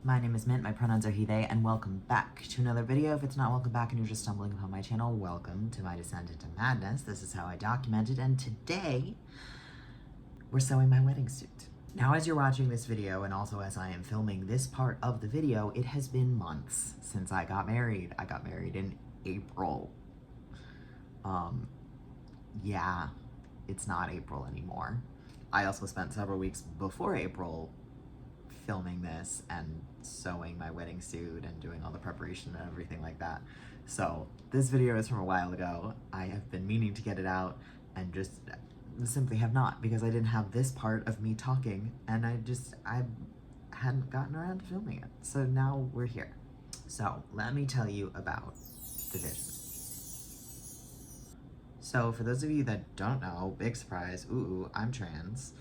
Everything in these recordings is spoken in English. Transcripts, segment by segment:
My name is Mint, my pronouns are he, they, and welcome back to another video. If it's not welcome back and you're just stumbling upon my channel, welcome to my descent into madness. This is how I document it, and today, we're sewing my wedding suit. Now, as you're watching this video, and also as I am filming this part of the video, it has been months since I got married. I got married in April. Yeah, it's not April anymore. I also spent several weeks before April filming this and sewing my wedding suit and doing all the preparation and everything like that. So this video is from a while ago. I have been meaning to get it out and just simply have not, because I didn't have this part of me talking and I hadn't gotten around to filming it. So now we're here. So let me tell you about the vision. So for those of you that don't know, big surprise, I'm trans.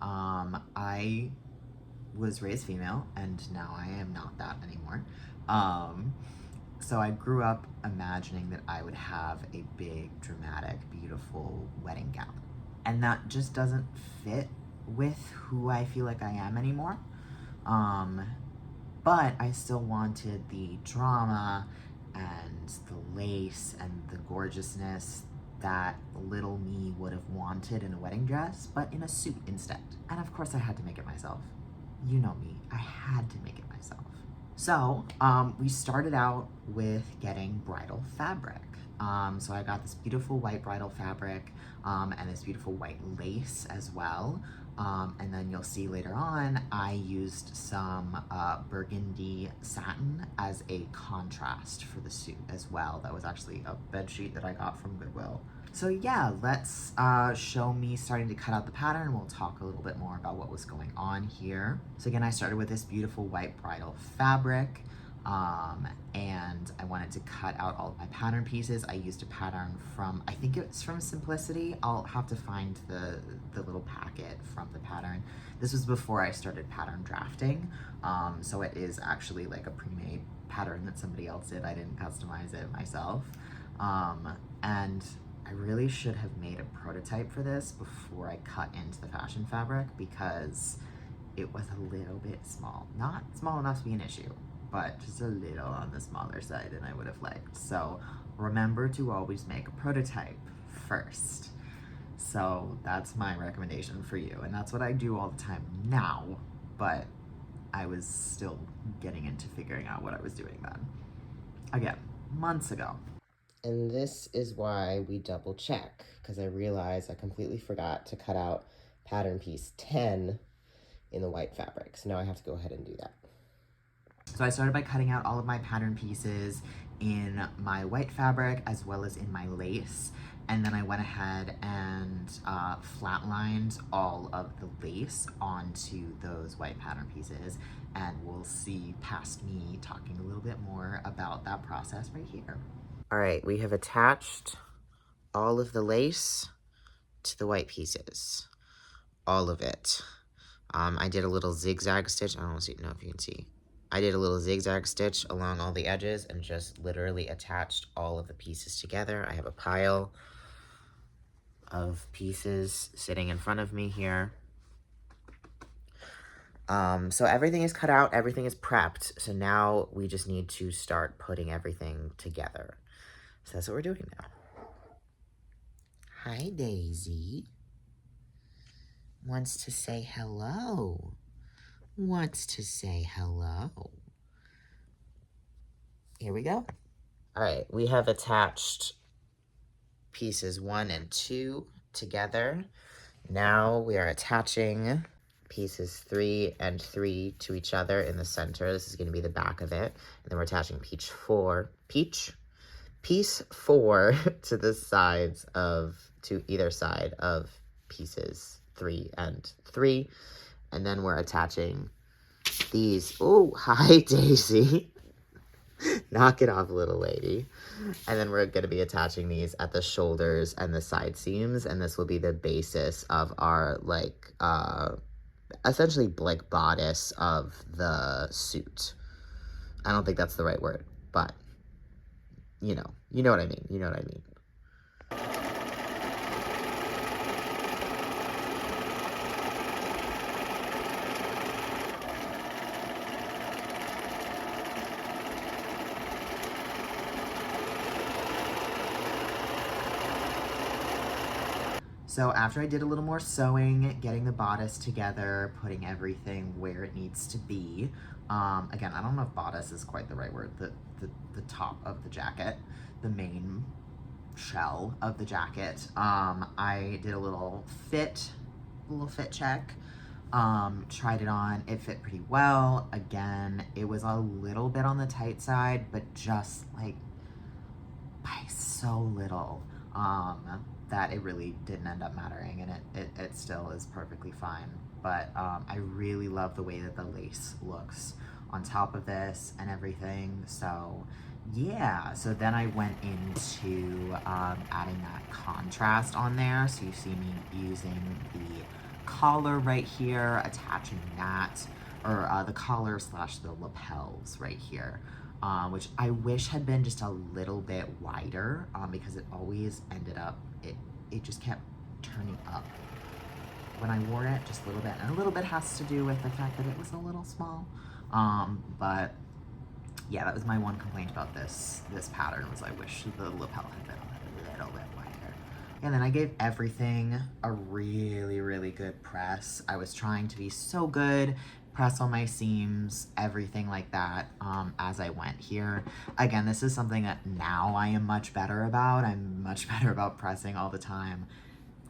I was raised female, and now I am not that anymore. So I grew up imagining that I would have a big, dramatic, beautiful wedding gown. And that just doesn't fit with who I feel like I am anymore. But I still wanted the drama and the lace and the gorgeousness that little me would have wanted in a wedding dress, but in a suit instead. And of course I had to make it myself. You know me, I had to make it myself. So we started out with getting bridal fabric. So I got this beautiful white bridal fabric and this beautiful white lace as well. And then you'll see later on, I used some burgundy satin as a contrast for the suit as well. That was actually a bedsheet that I got from Goodwill. So yeah, let's show me starting to cut out the pattern. We'll talk a little bit more about what was going on here. So again, I started with this beautiful white bridal fabric. And I wanted to cut out all of my pattern pieces. I used a pattern from, I think it's from Simplicity. I'll have to find the little packet from the pattern. This was before I started pattern drafting. So it is actually like a pre-made pattern that somebody else did. I didn't customize it myself. And I really should have made a prototype for this before I cut into the fashion fabric, because it was a little bit small. Not small enough to be an issue, but just a little on the smaller side than I would have liked. So remember to always make a prototype first. So that's my recommendation for you. And that's what I do all the time now, but I was still getting into figuring out what I was doing then. Again, months ago. And this is why we double check, because I realized I completely forgot to cut out pattern piece 10 in the white fabric. So now I have to go ahead and do that. So I started by cutting out all of my pattern pieces in my white fabric as well as in my lace. And then I went ahead and flatlined all of the lace onto those white pattern pieces. And we'll see past me talking a little bit more about that process right here. All right, we have attached all of the lace to the white pieces. All of it. I did a little zigzag stitch. I don't know if you can see. I did a little zigzag stitch along all the edges and just literally attached all of the pieces together. I have a pile of pieces sitting in front of me here. So everything is cut out, everything is prepped. So now we just need to start putting everything together. So that's what we're doing now. Hi, Daisy. Wants to say hello. Wants to say hello. Here we go. All right, we have attached pieces 1 and 2 together. Now we are attaching pieces 3 and 3 to each other in the center. This is going to be the back of it. And then we're attaching piece 4 to the sides to either side of pieces 3 and 3. And then we're attaching these. Oh, hi, Daisy. Knock it off, little lady. And then we're going to be attaching these at the shoulders and the side seams. And this will be the basis of our, essentially, bodice of the suit. I don't think that's the right word, but, you know what I mean. You know what I mean. So after I did a little more sewing, getting the bodice together, putting everything where it needs to be, again, I don't know if bodice is quite the right word, the top of the jacket, the main shell of the jacket, I did a little fit check, tried it on, it fit pretty well. Again, it was a little bit on the tight side, but just like by so little, that it really didn't end up mattering, and it still is perfectly fine. But I really love the way that the lace looks on top of this and everything. So yeah, so then I went into adding that contrast on there. So you see me using the collar right here, attaching that, or the collar slash the lapels right here. Which I wish had been just a little bit wider, because it always ended up, it just kept turning up when I wore it, just a little bit. And a little bit has to do with the fact that it was a little small. But yeah, that was my one complaint about this pattern, was I wish the lapel had been a little bit wider. And then I gave everything a really, really good press. I was trying to be so good, press on my seams, everything like that, as I went here. Again, this is something that now I am much better about. I'm much better about pressing all the time,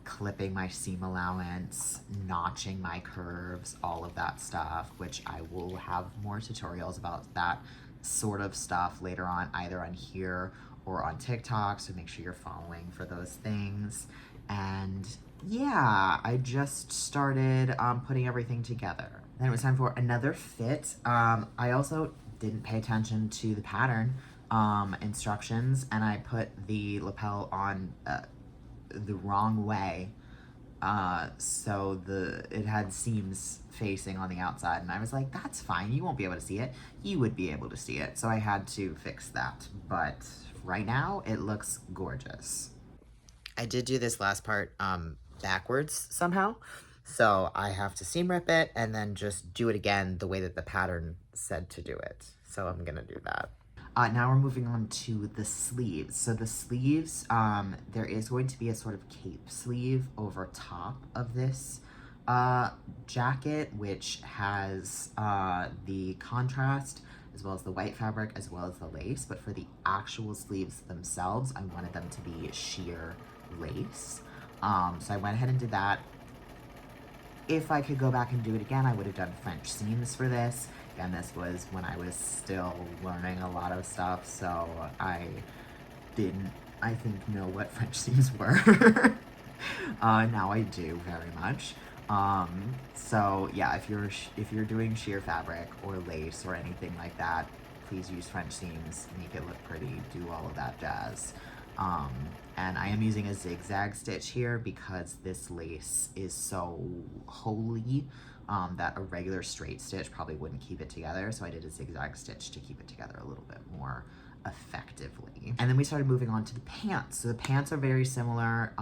clipping my seam allowance, notching my curves, all of that stuff, which I will have more tutorials about that sort of stuff later on, either on here or on TikTok, so make sure you're following for those things. And yeah, I just started putting everything together. Then it was time for another fit. I also didn't pay attention to the pattern instructions, and I put the lapel on the wrong way. So it had seams facing on the outside, and I was like, that's fine, you won't be able to see it. You would be able to see it, so I had to fix that. But right now, it looks gorgeous. I did do this last part backwards somehow, so I have to seam rip it and then just do it again the way that the pattern said to do it. So I'm gonna do that. Now we're moving on to the sleeves. So the sleeves, there is going to be a sort of cape sleeve over top of this jacket, which has the contrast as well as the white fabric as well as the lace. But for the actual sleeves themselves, I wanted them to be sheer lace. So I went ahead and did that. If I could go back and do it again, I would have done French seams for this. Again, this was when I was still learning a lot of stuff, so I didn't, I think, know what French seams were. Now I do very much. So yeah, if you're doing sheer fabric or lace or anything like that, please use French seams, make it look pretty, do all of that jazz. And I am using a zigzag stitch here because this lace is so holy that a regular straight stitch probably wouldn't keep it together. So I did a zigzag stitch to keep it together a little bit more effectively. And then we started moving on to the pants. So the pants are very similar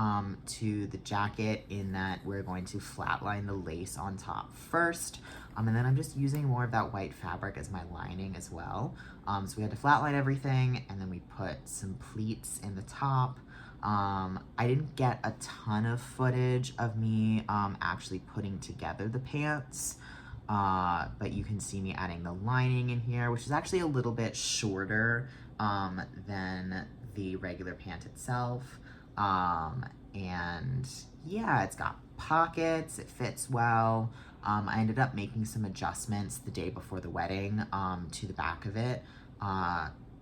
to the jacket in that we're going to flatline the lace on top first. And then I'm just using more of that white fabric as my lining as well. So we had to flatline everything, and then we put some pleats in the top. I didn't get a ton of footage of me actually putting together the pants, but you can see me adding the lining in here, which is actually a little bit shorter than the regular pant itself. And yeah, it's got pockets, it fits well. I ended up making some adjustments the day before the wedding to the back of it.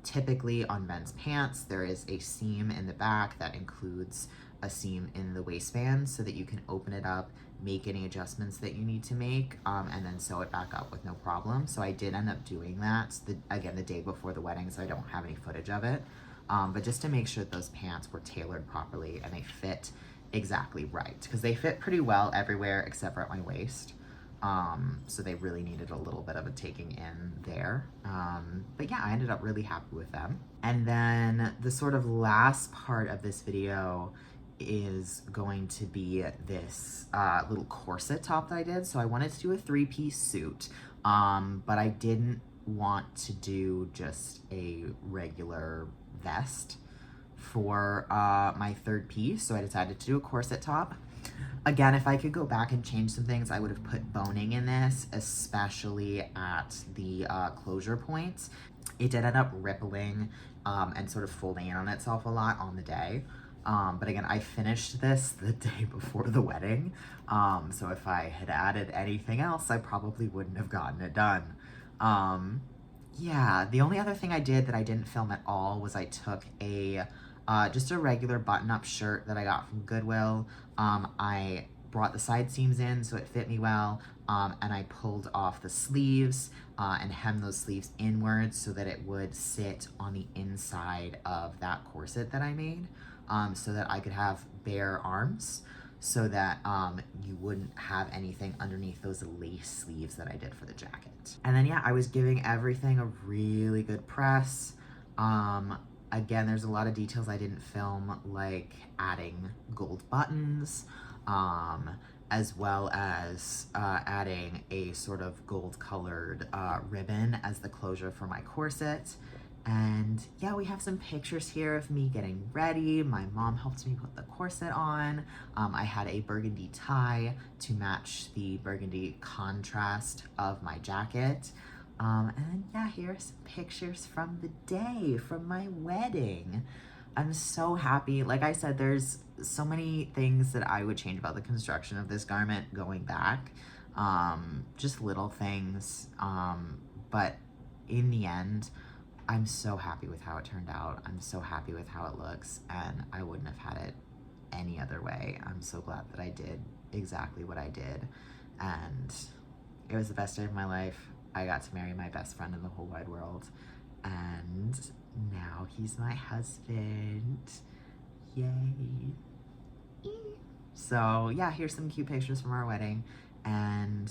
Typically on men's pants, there is a seam in the back that includes a seam in the waistband so that you can open it up, make any adjustments that you need to make, and then sew it back up with no problem. So I did end up doing that, again, the day before the wedding, so I don't have any footage of it. But just to make sure that those pants were tailored properly and they fit exactly right, because they fit pretty well everywhere except for at my waist. So they really needed a little bit of a taking in there. But yeah, I ended up really happy with them. And then the sort of last part of this video is going to be this little corset top that I did. So I wanted to do a 3-piece suit, but I didn't want to do just a regular vest for my third piece. So I decided to do a corset top. Again, if I could go back and change some things, I would have put boning in this, especially at the closure points. It did end up rippling and sort of folding in on itself a lot on the day. But again, I finished this the day before the wedding. So if I had added anything else, I probably wouldn't have gotten it done. Yeah, the only other thing I did that I didn't film at all was I took just a regular button-up shirt that I got from Goodwill. I brought the side seams in so it fit me well, and I pulled off the sleeves and hemmed those sleeves inwards so that it would sit on the inside of that corset that I made, so that I could have bare arms, so that you wouldn't have anything underneath those lace sleeves that I did for the jacket. And then yeah, I was giving everything a really good press. Again, there's a lot of details I didn't film, like adding gold buttons, as well as adding a sort of gold colored ribbon as the closure for my corset. And yeah, we have some pictures here of me getting ready. My mom helped me put the corset on. I had a burgundy tie to match the burgundy contrast of my jacket. And then yeah, here are some pictures from the day, from my wedding. I'm so happy. Like I said, there's so many things that I would change about the construction of this garment going back. Just little things. But in the end, I'm so happy with how it turned out. I'm so happy with how it looks, and I wouldn't have had it any other way. I'm so glad that I did exactly what I did, and it was the best day of my life. I got to marry my best friend in the whole wide world, and now he's my husband. Yay. So yeah, here's some cute pictures from our wedding. And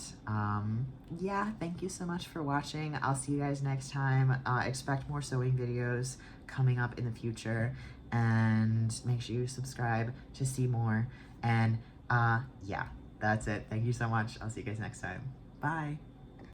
yeah, thank you so much for watching. I'll see you guys next time. Expect more sewing videos coming up in the future, and make sure you subscribe to see more. And yeah, that's it. Thank you so much. I'll see you guys next time. Bye.